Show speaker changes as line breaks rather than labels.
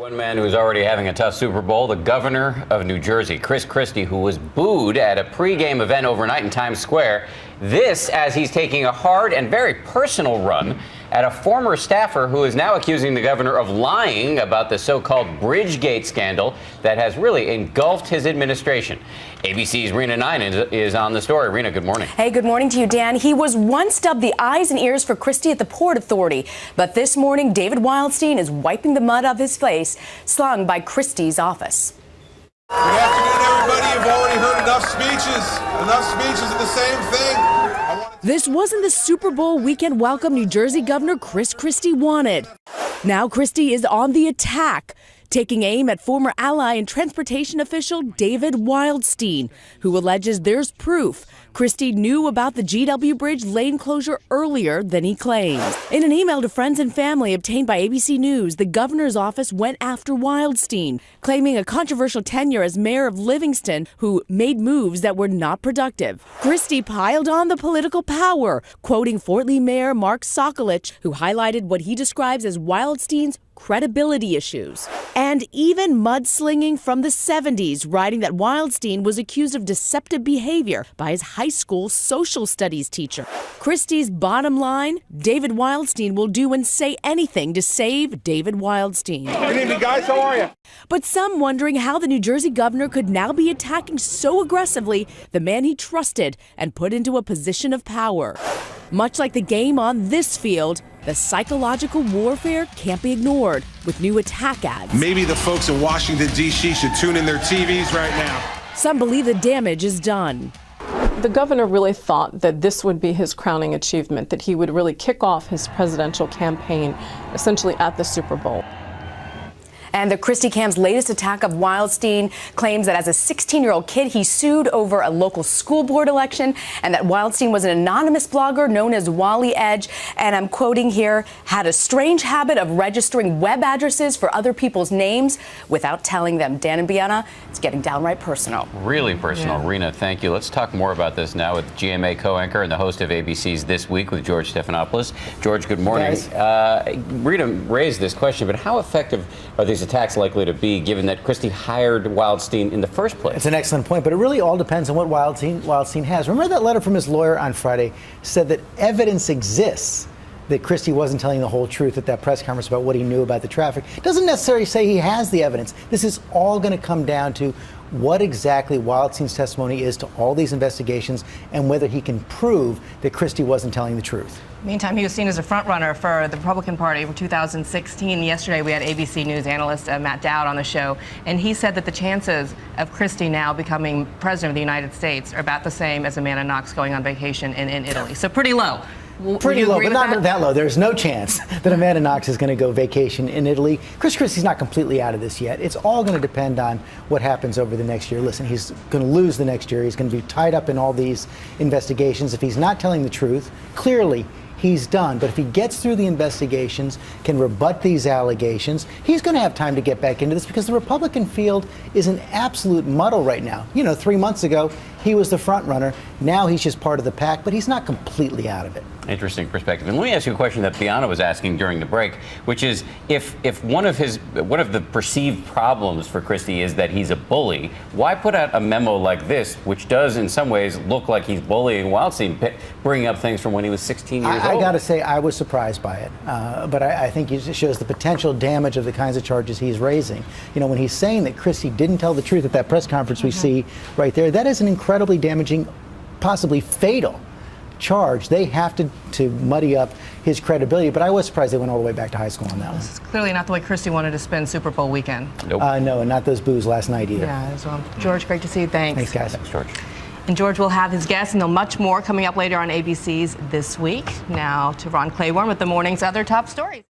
One man who's already having a tough Super Bowl, the governor of New Jersey, Christie, who was booed at a pregame event overnight in Times Square. This as he's taking a hard and very personal run at a former staffer who is now accusing the governor of lying about the so-called Bridgegate scandal that has really engulfed his administration. ABC's Rena Nine is on the story. Rena, good morning.
Hey, good morning to you, Dan. He was once dubbed the eyes and ears for Christie at the Port Authority. But this morning, David Wildstein is wiping the mud off his face, slung by Christie's office.
Good afternoon, everybody. You've already heard enough speeches. Enough speeches are the same thing.
This wasn't the Super Bowl weekend welcome New Jersey Governor Christie wanted. Now Christie is on the attack, taking aim at former ally and transportation official David Wildstein, who alleges there's proof Christie knew about the GW Bridge lane closure earlier than he claims. In an email to friends and family obtained by ABC News, the governor's office went after Wildstein, claiming a controversial tenure as mayor of Livingston, who made moves that were not productive. Christie piled on the political power, quoting Fort Lee Mayor Mark Sokolich, who highlighted what he describes as Wildstein's credibility issues, and even mudslinging from the 70s, writing that Wildstein was accused of deceptive behavior by his high school social studies teacher. Christie's bottom line, David Wildstein will do and say anything to save David Wildstein.
Good evening, guys. How are you?
But some wondering how the New Jersey governor could now be attacking so aggressively the man he trusted and put into a position of power. Much like the game on this field, the psychological warfare can't be ignored with new attack ads.
Maybe the folks in Washington, D.C. should tune in their TVs right now.
Some believe the damage is done.
The governor really thought that this would be his crowning achievement, that he would really kick off his presidential campaign essentially at the Super Bowl.
And the Christie camp's latest attack of Wildstein claims that as a 16-year-old kid, he sued over a local school board election, and that Wildstein was an anonymous blogger known as Wally Edge, and I'm quoting here, had a strange habit of registering web addresses for other people's names without telling them. Dan and Bianna, it's getting downright personal.
Really personal. Yeah. Rena, thank you. Let's talk more about this now with GMA co-anchor and the host of ABC's This Week with George Stephanopoulos. George, good morning. Rena raised this question, but how effective are these attacks likely to be, given that Christie hired Wildstein in the first place?
It's an excellent point, but it really all depends on what Wildstein has. Remember that letter from his lawyer on Friday said that evidence exists that Christie wasn't telling the whole truth at that press conference about what he knew about the traffic. Doesn't necessarily say he has the evidence. This is all going to come down to what exactly Wildstein's testimony is to all these investigations and whether he can prove that Christie wasn't telling the truth.
Meantime, he was seen as a front-runner for the Republican Party for 2016. Yesterday, we had ABC News analyst Matt Dowd on the show, and he said that the chances of Christie now becoming president of the United States are about the same as Amanda Knox going on vacation in Italy. So pretty low.
Pretty low, but not that low. There's no chance that Amanda Knox is going to go vacation in Italy. Christie's not completely out of this yet. It's all going to depend on what happens over the next year. Listen, he's going to lose the next year. He's going to be tied up in all these investigations. If he's not telling the truth, clearly he's done. But if he gets through the investigations, can rebut these allegations, he's going to have time to get back into this, because the Republican field is an absolute muddle right now. 3 months ago, he was the front runner. Now he's just part of the pack, but he's not completely out of it.
Interesting perspective. And let me ask you a question that Bianna was asking during the break, which is if one of the perceived problems for Christie is that he's a bully, why put out a memo like this, which does in some ways look like he's bullying Wildstein, bringing up things from when he was 16 years old?
I got to say, I was surprised by it. But I think it shows the potential damage of the kinds of charges he's raising. When he's saying that Christie didn't tell the truth at that press conference we see right there, that is an incredibly damaging, possibly fatal charge. They have to muddy up his credibility, but I was surprised they went all the way back to high school on that one.
This is clearly not the way Christie wanted to spend Super Bowl weekend.
Nope.
No, and not those boos last night either.
Yeah, as well. George, great to see you. Thanks.
Thanks, guys.
Thanks, George.
And George will have his guests and much more coming up later on ABC's This Week. Now to Ron Claiborne with the morning's other top stories.